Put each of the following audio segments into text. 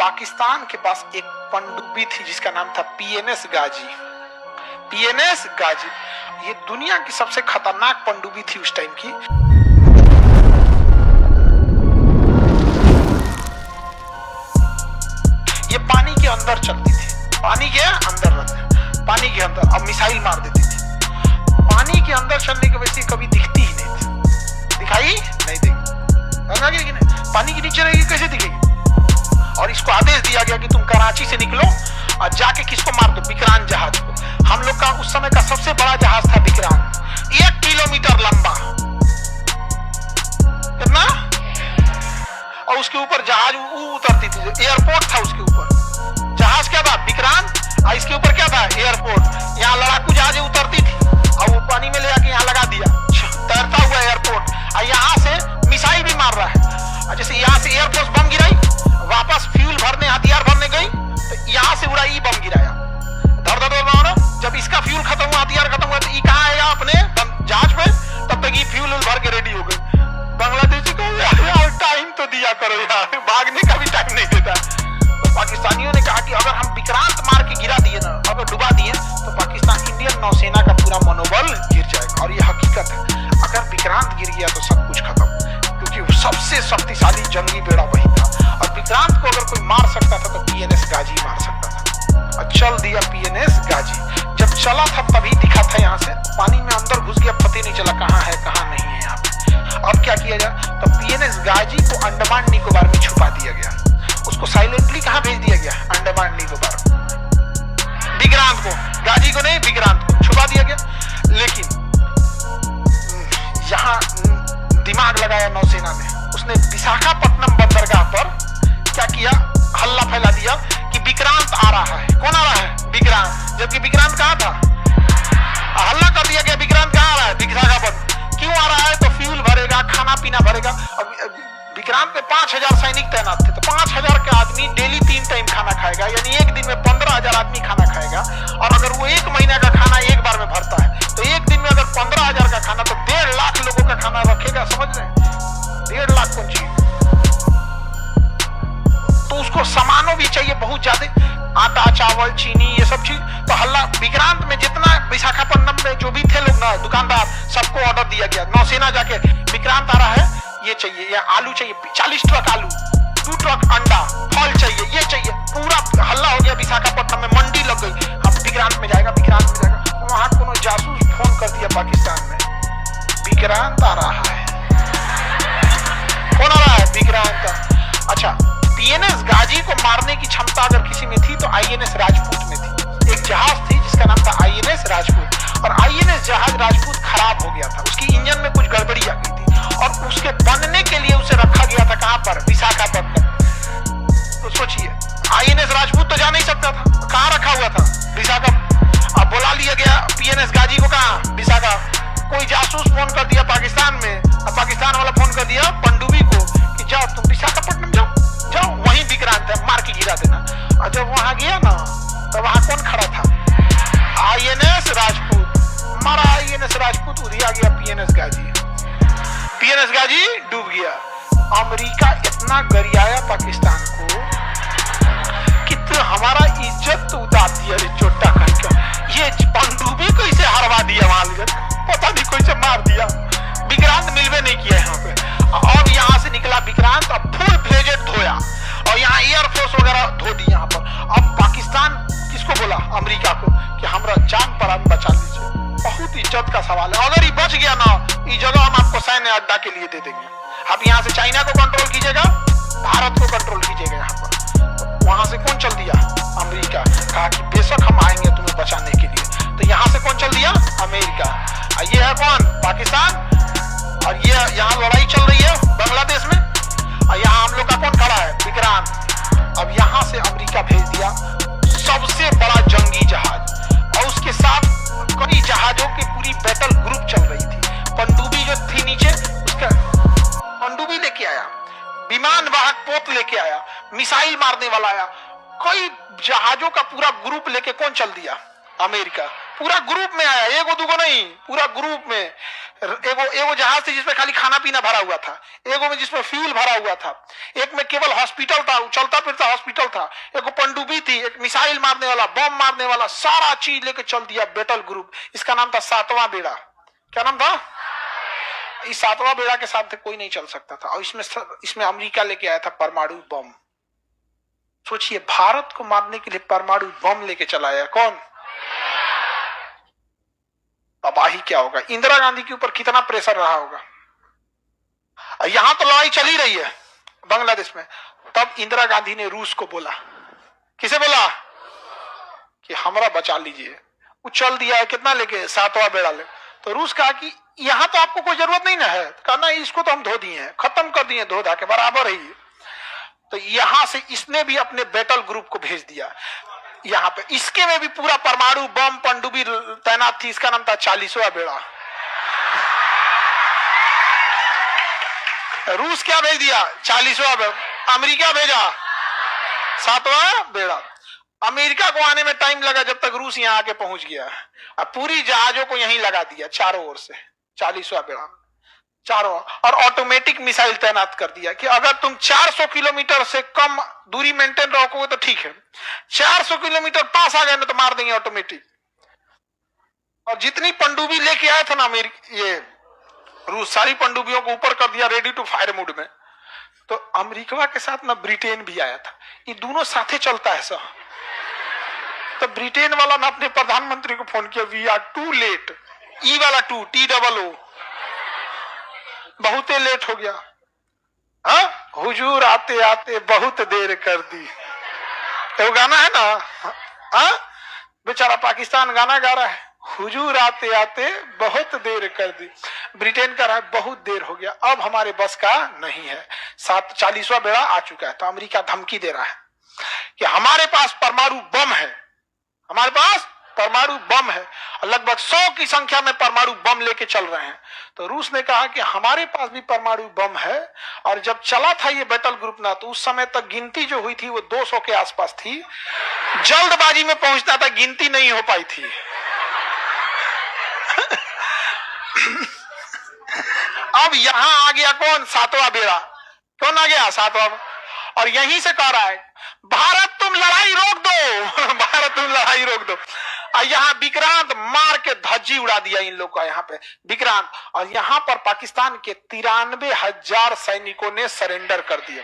पाकिस्तान के पास एक पनडुब्बी थी जिसका नाम था पीएनएस गाजी। पीएनएस गाजी ये दुनिया की सबसे खतरनाक पनडुब्बी थी उस टाइम की। ये पानी के अंदर चलती थी, पानी के अंदर अब मिसाइल मार देती थी। पानी के अंदर चलने की वजह से कभी दिखती ही नहीं थी, दिखाई नहीं देगी। पानी के नीचे रहेगी कैसे दिखेगी? और इसको आदेश दिया गया कि तुम कराची से निकलो और जाके किसको मार दो? विक्रांत जहाज को। हम लोग का उस समय का सबसे बड़ा जहाज था विक्रांत, 1 किलोमीटर लंबा, कितना? और उसके ऊपर जहाज उतरती थी, एयरपोर्ट था उसके ऊपर। जहाज क्या था? विक्रांत। और इसके ऊपर क्या था? एयरपोर्ट। यहाँ लड़ाकू जहाज उतरती थी और वो पानी में ले जाके यहाँ लगा दिया, तैरता हुआ एयरपोर्ट। और यहाँ से मिसाइल भी मार रहा है। जैसे यहाँ से एयरफोर्स बम गिराई, वापस फ्यूल भरने, हथियार भरने गई, तो यहाँ से उड़ाई बम गिराया, धर धर धर। जब इसका फ्यूल खत्म हुआ, हथियार खत्म हुआ, तो ये कहाँ आएगा? अपने जहाज पे। तब तक ये फ्यूल भर के रेडी हो गई। बांग्लादेशी को यार टाइम तो दिया करो यार, भागने का भी टाइम नहीं देता। तो पाकिस्तानियों ने कहा कि अगर हम विक्रांत मार के गिरा दिए ना, अगर डुबा दिए, तो पाकिस्तान इंडियन नौसेना का पूरा मनोबल गिर जाएगा। और ये हकीकत है, अगर विक्रांत गिर गया तो सब कुछ खत्म, क्योंकि वो सबसे शक्तिशाली जंगी बेड़ा वही था। और विक्रांत को अगर कोई मार सकता था तो पीएनएस गाजी मार सकता था। और चल दिया पीएनएस गाजी। जब चला था तभी दिखा था, यहाँ से पानी में अंदर घुस गया, पता नहीं चला कहाँ है कहाँ नहीं है यहाँ पे। अब क्या किया जाए? तो पीएनएस गाजी को अंडमान निकोबार में छुपा दिया गया। उसको साइलेंटली कहाँ भेज दिया गया? अंडमान निकोबार। विक्रांत को, गाजी को नहीं, विक्रांत को छुपा दिया गया। लेकिन यहाँ दिमाग लगाया नौसेना ने। उसने विशाखापट्टनम बंदरगाह पर क्या किया? हल्ला फैला दिया कि विक्रांत आ रहा है। कौन आ रहा है? विक्रांत। जबकि विक्रांत कहाँ था? हल्ला कर दिया गया विक्रांत कहाँ आ रहा है? विशाखापट्टनम। क्यों आ रहा है? तो फ्यूल भरेगा, खाना पीना भरेगा। अब विक्रांत में 5000 सैनिक तैनात थे, तो 5000 के आदमी डेली 3 टाइम खाना खाएगा, यानी एक दिन में 15000 आदमी खाना खाएगा। और अगर वो 1 महीना का खाना एक बार में भरता है, तो एक दिन में अगर 15000 का खाना, तो 1.5 लाख लोगों का खाना रखेगा। समझ रहे हैं? 1.5 लाख कौन चाहिए? तो उसको सामानों भी चाहिए बहुत ज्यादा, आटा, चावल, चीनी, ये सब चीज। तो हल्ला विक्रांत में जितना विशाखापट्टनम में जो भी थे लोग ना, दुकानदार, सबको ऑर्डर दिया गया। नौसेना जाके विक्रांत आ रहा है, ये चाहिए, या आलू चाहिए, 40 ट्रक आलू, 2 ट्रक अंडा, फल चाहिए, ये चाहिए। पूरा हल्ला हो गया विशाखापट्टनम में, मंडी लग गई। अब विक्रांत में जाएगा, विक्रांत में जाएगा। वहां कोनो जासूस फोन कर दिया पाकिस्तान में, विक्रांत आ रहा है। कौन आ रहा है? विक्रांत। अच्छा, पीएनएस गाजी को मारने की क्षमता अगर किसी में थी तो आईएनएस राजपूत में थी। एक जहाज थी जिसका नाम था आईएनएस राजपूत, और आईएनएस जहाज राजपूत खराब हो गया था। उसकी इंजन में कुछ गड़बड़ी आ गई थी, और उसके बनने के लिए उसे रखा गया था कहां पर? विशाखापट्टनम। तो सोचिए, आईएनएस राजपूत तो जा नहीं सकता था, कहां रखा हुआ था? विशाखापट्टनम। अब बुला लिया गया पीएनएस गाजी को, कहां? विशाखा। कोई जासूस फोन कर दिया पाकिस्तान में, और पाकिस्तान वाला फोन कर दिया पनडुब्बी को कि जाओ तुम विशाखापट्टनम जाओ, वहीं विक्रांत है, मार के गिरा देना। और जब वहां गया ना, तो वहां कौन खड़ा था? आईएनएस राजपूत। मारा आईएनएस राजपूत, उधिया गया पीएनएस गाजी। पीएनएस गाजी डूब गया। अमेरिका इतना गरियाया पाकिस्तान को कि तो हमारा इज्जत तो उतार दिया रे चोटा कहकर। ये पनडुब्बी को इसे हरवा दिया, वहां पता नहीं कैसे मार दिया। विक्रांत मिलवे नहीं किया यहाँ पे। अब यहाँ से निकला विक्रांत, अब फुल फ्लेजेड धोया, और यहाँ एयरफोर्स वगैरह धो दी यहाँ पर। अब पाकिस्तान किसको बोला? अमेरिका को, कि हमारा जान प्राण बचा लीजिए। बहुत इज्जत का सवाल है। अगर ये बच गया ना, ये जगह हम आपको सैन्य अड्डा के लिए दे देंगे। आप यहाँ से चाइना को कंट्रोल कीजिएगा, भारत को कंट्रोल कीजिएगा यहाँ पर। तो वहां से कौन चल दिया? अमेरिका। कहा कि बेशक हम आएंगे तुम्हें बचाने के लिए। तो यहाँ से कौन चल दिया? अमेरिका। ये है कौन? पाकिस्तान। और ये यहाँ लड़ाई चल रही है बांग्लादेश में, और यहाँ हम लोग का कौन खड़ा है? विक्रांत। अब यहाँ से अमेरिका भेज दिया सबसे बड़ा जंगी जहाज, और उसके साथ कई जहाजों की पूरी बैटल ग्रुप चल रही थी। पनडुब्बी जो थी नीचे, उसका पनडुब्बी लेके आया, विमान वाहक पोत लेके आया, मिसाइल मारने वाला आया, कई जहाजों का पूरा ग्रुप लेके कौन चल दिया? अमेरिका। पूरा ग्रुप में आया, एगो दुगो नहीं, पूरा ग्रुप में। एगो जहाज थी जिसमें खाली खाना पीना भरा हुआ था, एगो में जिसमें फ्यूल भरा हुआ था, एक में केवल हॉस्पिटल था, चलता फिरता हॉस्पिटल था, एक पनडुब्बी थी, एक मिसाइल मारने वाला, बम मारने वाला, सारा चीज लेके चल दिया बैटल ग्रुप। इसका नाम था सातवां बेड़ा। क्या नाम था? इस सातवां बेड़ा के साथ कोई नहीं चल सकता था। और इसमें अमेरिका लेके आया था परमाणु बम। सोचिए, भारत को मारने के लिए परमाणु बम लेके चला आया कौन? तबाही क्या होगा। इंदिरा गांधी के ऊपर कितना प्रेशर रहा होगा। यहां तो लड़ाई चली रही है बांग्लादेश में, तब इंदिरा गांधी ने रूस को बोला। किसे बोला? कि हमरा बचा लीजिए। वो चल दिया है कितना लेके? सातवां बेड़ा ले। तो रूस कहा कि यहां तो आपको कोई जरूरत नहीं ना है। कहा ना, इसको तो हम धो दिए हैं, खत्म कर दिए, धो धा के बराबर है। तो यहां से इसने भी अपने बैटल ग्रुप को भेज दिया यहां पे। इसके में भी पूरा परमाणु बम पनडुब्बी तैनात थी। इसका नाम था 40वां बेड़ा। रूस क्या भेज दिया? 40वां बेड़ा। अमेरिका भेजा 7वां बेड़ा। अमेरिका को आने में टाइम लगा, जब तक रूस यहां आके पहुंच गया। अब पूरी जहाजों को यहीं लगा दिया चारों ओर से, 40वां बेड़ा चारों, और ऑटोमेटिक मिसाइल तैनात कर दिया कि अगर तुम 400 किलोमीटर से कम दूरी मेंटेन रखोगे तो ठीक है, 400 किलोमीटर पास आ गए ना तो मार देंगे ऑटोमेटिक। और जितनी पनडुब्बी लेके आए थे ना ये रूस, सारी पनडुब्बियों को ऊपर कर दिया रेडी टू फायर मोड में। तो अमेरिका के साथ ना ब्रिटेन भी आया था। ये दोनों साथे चलता है सर। तो ब्रिटेन वाला ना अपने प्रधानमंत्री को फोन किया, वी आर टू लेट। ई वाला टू, TOO, बहुत लेट हो गया। हाँ, हुजूर आते आते बहुत देर कर दी। वो गाना है ना, हाँ, बेचारा पाकिस्तान गाना गा रहा है, हुजूर आते आते बहुत देर कर दी। ब्रिटेन कह रहा है बहुत देर हो गया, अब हमारे बस का नहीं है। 40वां बेड़ा आ चुका है। तो अमेरिका धमकी दे रहा है कि हमारे पास परमाणु बम है, हमारे पास परमाणु बम है, लगभग 100 की संख्या में परमाणु बम लेके चल रहे हैं। तो रूस ने कहा कि हमारे पास भी परमाणु बम है। और जब चला था ये बैटल ग्रुप ना, तो उस समय तक गिनती जो हुई थी वो 200 के आसपास थी। जल्दबाजी में पहुंचना था, गिनती नहीं हो पाई थी। अब यहां आ गया कौन? 7वां बेड़ा। कौन आ गया? 7वां। और यहीं से कह रहा है, भारत तुम लड़ाई रोक दो। भारत तुम लड़ाई रोक दो। और यहाँ विक्रांत मार के धज्जी उड़ा दिया इन लोग का, यहाँ पे विक्रांत। और यहाँ पर पाकिस्तान के 93,000 सैनिकों ने सरेंडर कर दिया।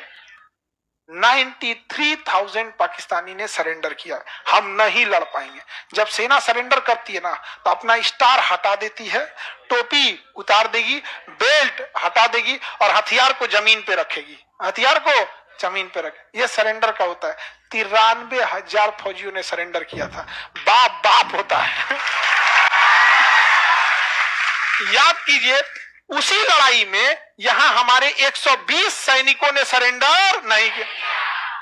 93,000 पाकिस्तानी ने सरेंडर किया। हम नहीं लड़ पाएंगे। जब सेना सरेंडर करती है ना, तो अपना स्टार हटा देती है, टोपी उतार देगी, बेल्ट हटा देगी और हथियार को जमीन पे रखेगी। हथियार को जमीन पे रखे, ये सरेंडर का होता है। 93,000 फौजियों ने सरेंडर किया था। बाप बाप होता है। याद कीजिए, उसी लड़ाई में यहां हमारे 120 सैनिकों ने सरेंडर नहीं किया।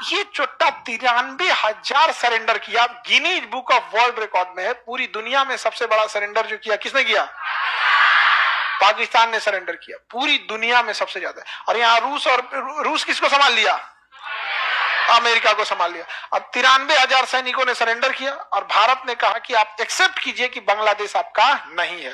ये चुट्टा 93,000 सरेंडर किया। Guinness book of world record में है। पूरी दुनिया में सबसे बड़ा सरेंडर जो किया, किसने किया? पाकिस्तान ने सरेंडर किया, पूरी दुनिया में सबसे ज्यादा। और यहाँ रूस किसको संभाल लिया? अमेरिका को संभाल लिया। अब 93,000 सैनिकों ने सरेंडर किया और भारत ने कहा कि आप एक्सेप्ट कीजिए कि बांग्लादेश आपका नहीं है।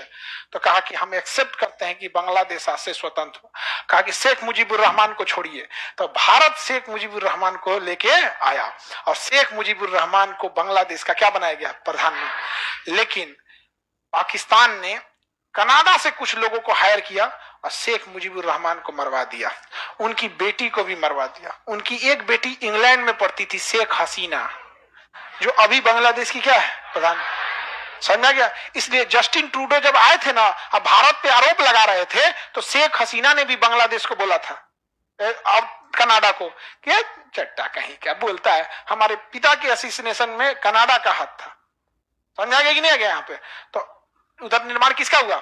तो कहा कि हम एक्सेप्ट करते हैं कि बांग्लादेश आज से स्वतंत्र हो। कहा कि शेख मुजीबुर रहमान को छोड़िए। तो भारत शेख मुजीबुर रहमान को लेके आया और शेख मुजीबुर रहमान को बांग्लादेश का क्या बनाया गया? प्रधानमंत्री। लेकिन पाकिस्तान ने कनाडा से कुछ लोगों को हायर किया और शेख मुजीबुर रहमान को मरवा दिया। उनकी बेटी को भी मरवा दिया। उनकी एक बेटी इंग्लैंड में पढ़ती थी, शेख हसीना, जो अभी बांग्लादेश की क्या है? प्रधान। समझा गया? इसलिए जस्टिन ट्रूडो जब आए थे ना, अब भारत पे आरोप लगा रहे थे, तो शेख हसीना ने भी बांग्लादेश को बोला था और कनाडा को कि चट्टा कहीं क्या बोलता है। हमारे पिता के असिस्नेशन में कनाडा का हाथ था। समझा गया कि नहीं आ गया? यहाँ पे तो उधर निर्माण किसका हुआ?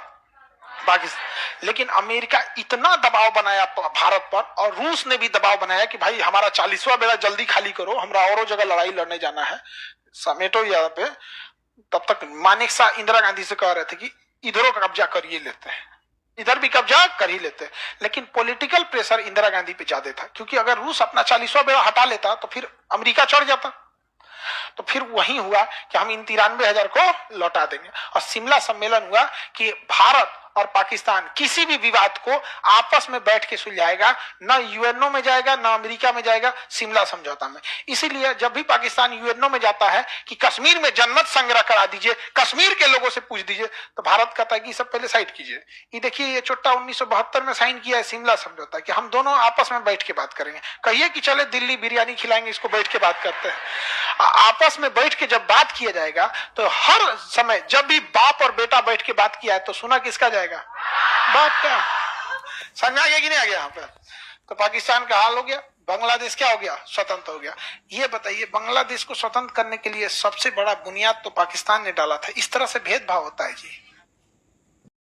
पाकिस्तान। लेकिन अमेरिका इतना दबाव बनाया भारत पर, और रूस ने भी दबाव बनाया कि भाई हमारा 40वां बेड़ा जल्दी खाली करो, हमरा और जगह लड़ाई लड़ने जाना है, समेटो यहाँ पे। तब तक मानेक शाह इंदिरा गांधी से कह रहे थे कि इधरों का कब्जा करिए लेते हैं, इधर भी कब्जा कर ही लेते हैं। लेकिन पॉलिटिकल प्रेशर इंदिरा गांधी पे ज्यादा था, क्योंकि अगर रूस अपना 40वां बेड़ा हटा लेता तो फिर अमेरिका चढ़ जाता। तो फिर वही हुआ कि हम इन 93,000 को लौटा देंगे। और शिमला सम्मेलन हुआ कि भारत और पाकिस्तान किसी भी विवाद को आपस में बैठ के सुलझाएगा, ना यूएनओ में जाएगा, ना अमेरिका में जाएगा, शिमला समझौता में। इसीलिए जब भी पाकिस्तान यूएनओ में जाता है कि कश्मीर में जन्नत संग्रह करा दीजिए, कश्मीर के लोगों से पूछ दीजिए, तो भारत कहता है कि सब पहले साइड कीजिए। ये देखिए, ये चुट्टा 1972 में साइन किया है शिमला समझौता कि हम दोनों आपस में बैठ के बात करेंगे। कहिए कि चले दिल्ली बिरयानी खिलाएंगे, इसको बैठ के बात करते हैं। आपस में बैठ के जब बात किया जाएगा तो हर समय जब भी बाप और बेटा बैठ के बात किया है तो सुना किसका जाएगा? बाप का। समझ आ गया कि नहीं आ गया? यहाँ पे तो पाकिस्तान का हाल हो गया, बांग्लादेश क्या हो गया? स्वतंत्र हो गया। ये बताइए, बांग्लादेश को स्वतंत्र करने के लिए सबसे बड़ा बुनियाद तो पाकिस्तान ने डाला था। इस तरह से भेदभाव होता है जी।